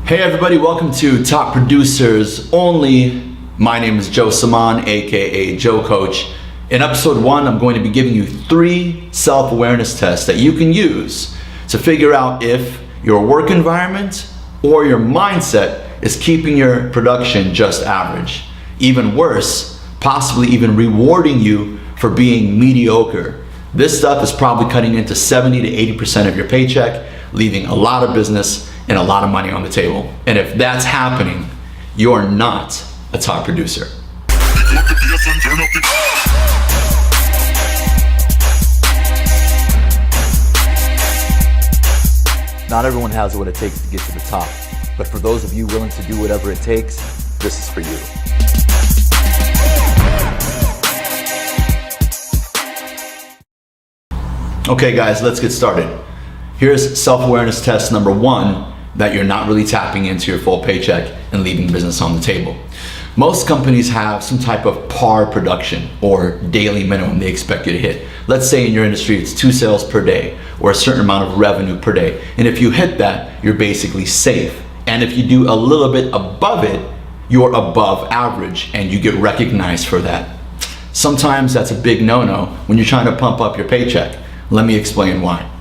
Hey everybody, welcome to Top Producers Only. My name is Joe Saman, aka Joe Coach. In episode 1, I'm going to be giving you 3 self-awareness tests that you can use to figure out if your work environment or your mindset is keeping your production just average. Even worse, possibly even rewarding you for being mediocre. This stuff is probably cutting into 70 to 80% of your paycheck, leaving a lot of business and a lot of money on the table. And if that's happening, you're not a top producer. Not everyone has what it takes to get to the top, but for those of you willing to do whatever it takes, this is for you. Okay guys, let's get started. Here's self-awareness test number 1 that you're not really tapping into your full paycheck and leaving business on the table. Most companies have some type of par production or daily minimum they expect you to hit. Let's say in your industry it's 2 sales per day or a certain amount of revenue per day. And if you hit that, you're basically safe. And if you do a little bit above it, you're above average and you get recognized for that. Sometimes that's a big no-no when you're trying to pump up your paycheck. Let me explain why.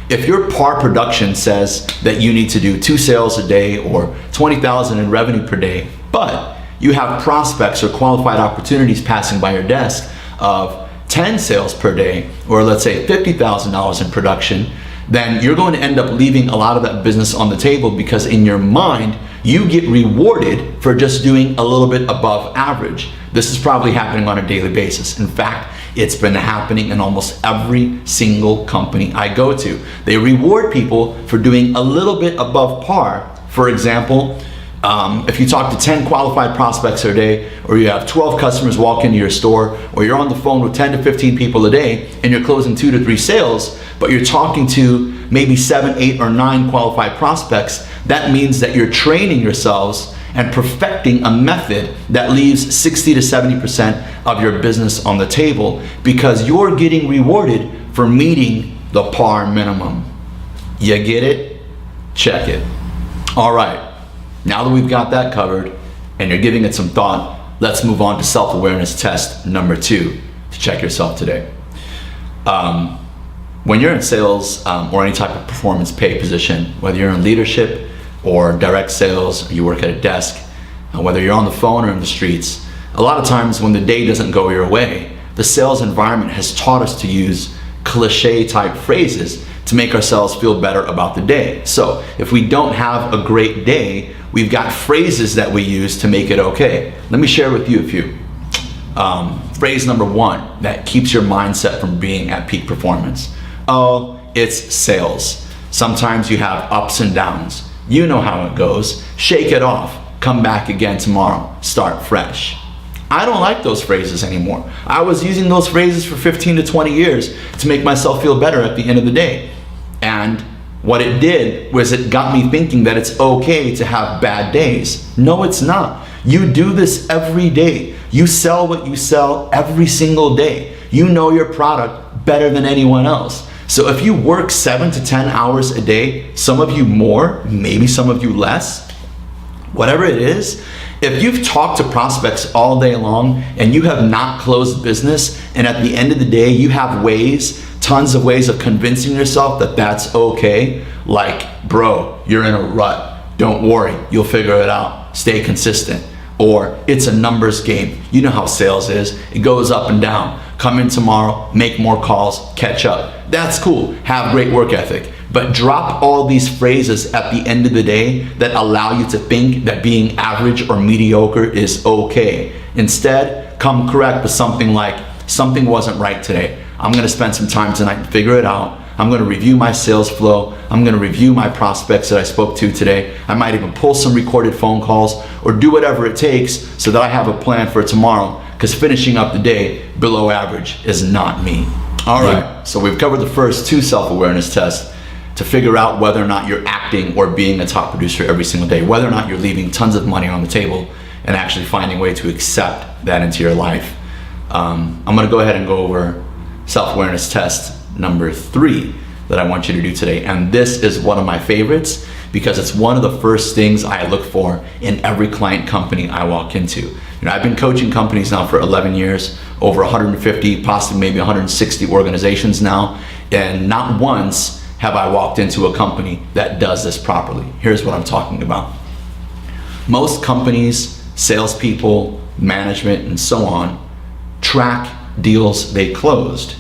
If your par production says that you need to do 2 sales a day or 20,000 in revenue per day, but you have prospects or qualified opportunities passing by your desk of 10 sales per day, or let's say $50,000 in production, then you're going to end up leaving a lot of that business on the table because in your mind, you get rewarded for just doing a little bit above average. This is probably happening on a daily basis. In fact, it's been happening in almost every single company I go to. They reward people for doing a little bit above par. For example, if you talk to 10 qualified prospects a day, or you have 12 customers walk into your store, or you're on the phone with 10 to 15 people a day and you're closing 2 to 3 sales, but you're talking to maybe 7, 8, or 9 qualified prospects, that means that you're training yourselves and perfecting a method that leaves 60 to 70% of your business on the table because you're getting rewarded for meeting the par minimum. You get it? Check it. All right, now that we've got that covered and you're giving it some thought, let's move on to self-awareness test number 2 to check yourself today. When you're in sales or any type of performance pay position, whether you're in leadership or direct sales, or you work at a desk, whether you're on the phone or in the streets, a lot of times when the day doesn't go your way, the sales environment has taught us to use cliche type phrases to make ourselves feel better about the day. So if we don't have a great day, we've got phrases that we use to make it okay. Let me share with you a few. Phrase number 1 that keeps your mindset from being at peak performance. Oh, it's sales. Sometimes you have ups and downs. You know how it goes. Shake it off. Come back again tomorrow. Start fresh. I don't like those phrases anymore. I was using those phrases for 15 to 20 years to make myself feel better at the end of the day. And what it did was it got me thinking that it's okay to have bad days. No, it's not. You do this every day. You sell what you sell every single day. You know your product better than anyone else. So if you work 7 to 10 hours a day, some of you more, maybe some of you less, whatever it is, if you've talked to prospects all day long and you have not closed business, and at the end of the day, you have ways, tons of ways of convincing yourself that that's okay, like, bro, you're in a rut. Don't worry, you'll figure it out. Stay consistent. Or it's a numbers game. You know how sales is. It goes up and down. Come in tomorrow, make more calls, catch up. That's cool. Have great work ethic. But drop all these phrases at the end of the day that allow you to think that being average or mediocre is okay. Instead, come correct with something like, something wasn't right today. I'm gonna spend some time tonight and figure it out. I'm gonna review my sales flow. I'm gonna review my prospects that I spoke to today. I might even pull some recorded phone calls or do whatever it takes so that I have a plan for tomorrow, because finishing up the day below average is not me. All right, so we've covered the first 2 self-awareness tests to figure out whether or not you're acting or being a top producer every single day, whether or not you're leaving tons of money on the table and actually finding a way to accept that into your life. I'm gonna go ahead and go over self-awareness test number 3 that I want you to do today. And this is one of my favorites because it's one of the first things I look for in every client company I walk into. You know, I've been coaching companies now for 11 years, over 150, possibly maybe 160 organizations now, and not once have I walked into a company that does this properly. Here's what I'm talking about. Most companies, salespeople, management, and so on, track deals they closed.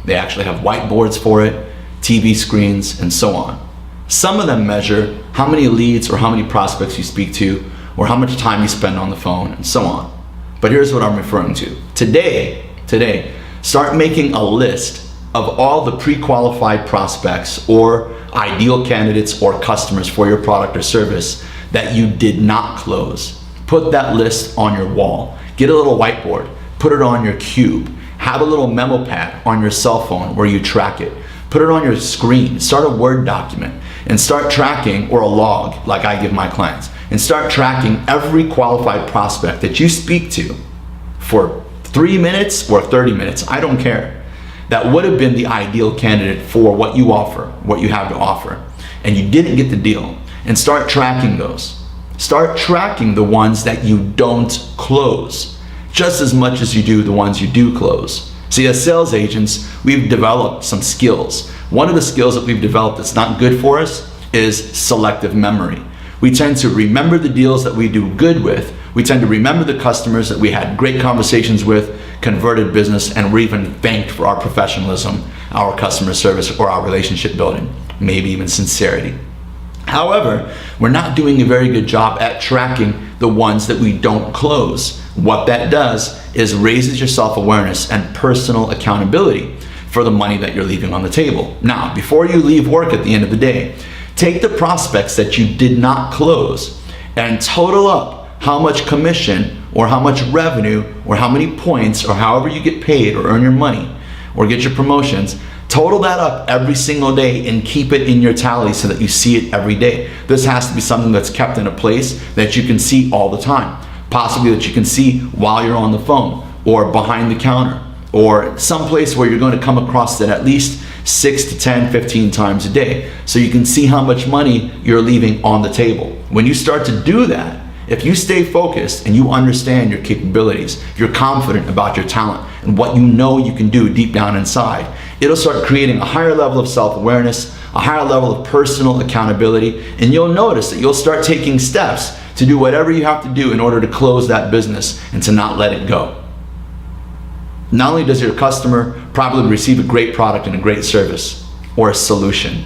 They actually have whiteboards for it, TV screens, and so on. Some of them measure how many leads or how many prospects you speak to, or how much time you spend on the phone, and so on. But here's what I'm referring to. Today, start making a list of all the pre-qualified prospects or ideal candidates or customers for your product or service that you did not close. Put that list on your wall. Get a little whiteboard, put it on your cube. Have a little memo pad on your cell phone where you track it. Put it on your screen, start a Word document, and start tracking, or a log like I give my clients, and start tracking every qualified prospect that you speak to for 3 minutes or 30 minutes, I don't care, that would have been the ideal candidate for what you offer, what you have to offer, and you didn't get the deal. And start tracking those. Start tracking the ones that you don't close, just as much as you do the ones you do close. See, as sales agents, we've developed some skills. One of the skills that we've developed that's not good for us is selective memory. We tend to remember the deals that we do good with. We tend to remember the customers that we had great conversations with, converted business, and we're even thanked for our professionalism, our customer service, or our relationship building, maybe even sincerity. However, we're not doing a very good job at tracking the ones that we don't close. What that does is raises your self-awareness and personal accountability for the money that you're leaving on the table. Now, before you leave work at the end of the day, take the prospects that you did not close and total up how much commission or how much revenue or how many points or however you get paid or earn your money or get your promotions. Total that up every single day and keep it in your tally so that you see it every day. This has to be something that's kept in a place that you can see all the time. Possibly that you can see while you're on the phone or behind the counter or someplace where you're going to come across it at least 6 to 10, 15 times a day. So you can see how much money you're leaving on the table. When you start to do that, if you stay focused and you understand your capabilities, you're confident about your talent and what you know you can do deep down inside, it'll start creating a higher level of self-awareness, a higher level of personal accountability, and you'll notice that you'll start taking steps to do whatever you have to do in order to close that business and to not let it go. Not only does your customer probably receive a great product and a great service or a solution,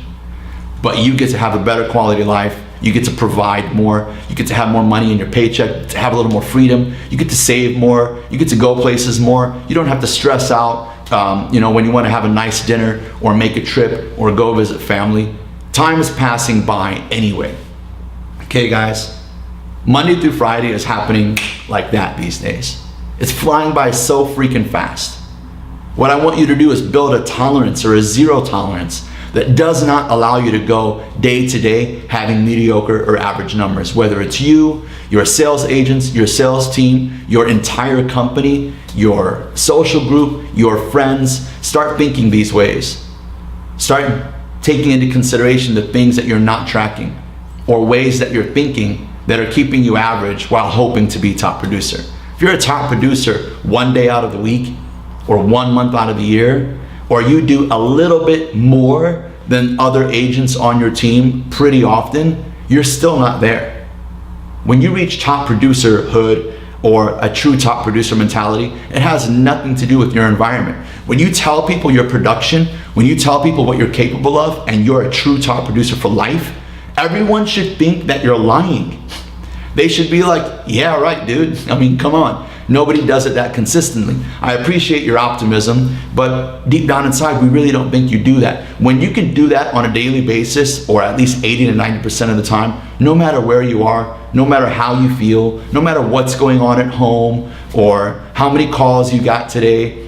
but you get to have a better quality life. You get to provide more. You get to have more money in your paycheck, to have a little more freedom. You get to save more. You get to go places more. You don't have to stress out, when you want to have a nice dinner or make a trip or go visit family. Time is passing by anyway. Okay, guys? Monday through Friday is happening like that these days. It's flying by so freaking fast. What I want you to do is build a tolerance or a zero tolerance that does not allow you to go day to day having mediocre or average numbers. Whether it's you, your sales agents, your sales team, your entire company, your social group, your friends, start thinking these ways. Start taking into consideration the things that you're not tracking or ways that you're thinking that are keeping you average while hoping to be top producer. If you're a top producer one day out of the week or 1 month out of the year, or you do a little bit more than other agents on your team pretty often, you're still not there. When you reach top producerhood or a true top producer mentality, it has nothing to do with your environment. When you tell people your production, when you tell people what you're capable of and you're a true top producer for life, everyone should think that you're lying. They should be like, yeah, right, dude. I mean, come on. Nobody does it that consistently. I appreciate your optimism, but deep down inside, we really don't think you do that. When you can do that on a daily basis, or at least 80 to 90% of the time, no matter where you are, no matter how you feel, no matter what's going on at home, or how many calls you got today,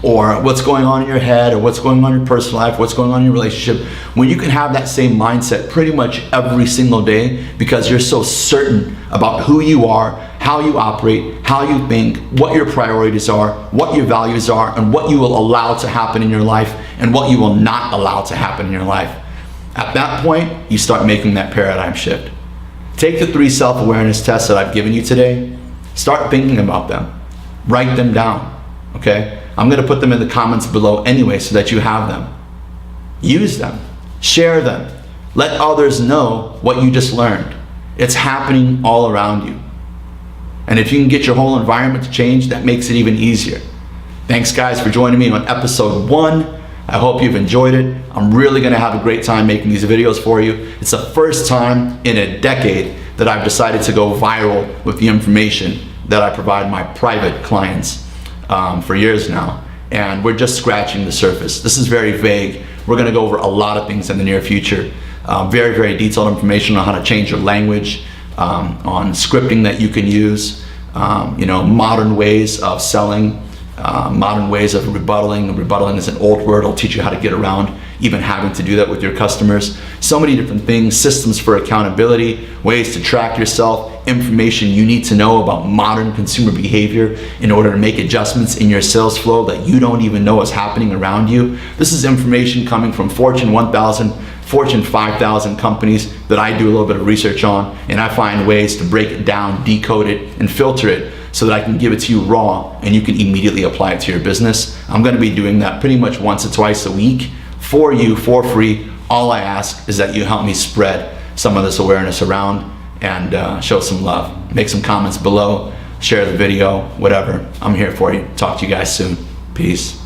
or what's going on in your head, or what's going on in your personal life, what's going on in your relationship, when you can have that same mindset pretty much every single day because you're so certain about who you are, how you operate, how you think, what your priorities are, what your values are, and what you will allow to happen in your life and what you will not allow to happen in your life. At that point, you start making that paradigm shift. Take the 3 self-awareness tests that I've given you today. Start thinking about them. Write them down, okay? I'm gonna put them in the comments below anyway so that you have them. Use them, share them. Let others know what you just learned. It's happening all around you. And if you can get your whole environment to change, that makes it even easier. Thanks guys for joining me on episode 1. I hope you've enjoyed it. I'm really gonna have a great time making these videos for you. It's the first time in a decade that I've decided to go viral with the information that I provide my private clients for years now. And we're just scratching the surface. This is very vague. We're gonna go over a lot of things in the near future. Very, very detailed information on how to change your language, on scripting that you can use, modern ways of selling, modern ways of rebuttaling. Rebuttaling is an old word. I'll teach you how to get around even having to do that with your customers. So many different things, systems for accountability, ways to track yourself, information you need to know about modern consumer behavior in order to make adjustments in your sales flow that you don't even know is happening around you. This is information coming from Fortune 1000, Fortune 5000 companies that I do a little bit of research on, and I find ways to break it down, decode it, and filter it so that I can give it to you raw and you can immediately apply it to your business. I'm gonna be doing that pretty much once or twice a week for you, for free. All I ask is that you help me spread some of this awareness around and show some love. Make some comments below, share the video, whatever. I'm here for you. Talk to you guys soon. Peace.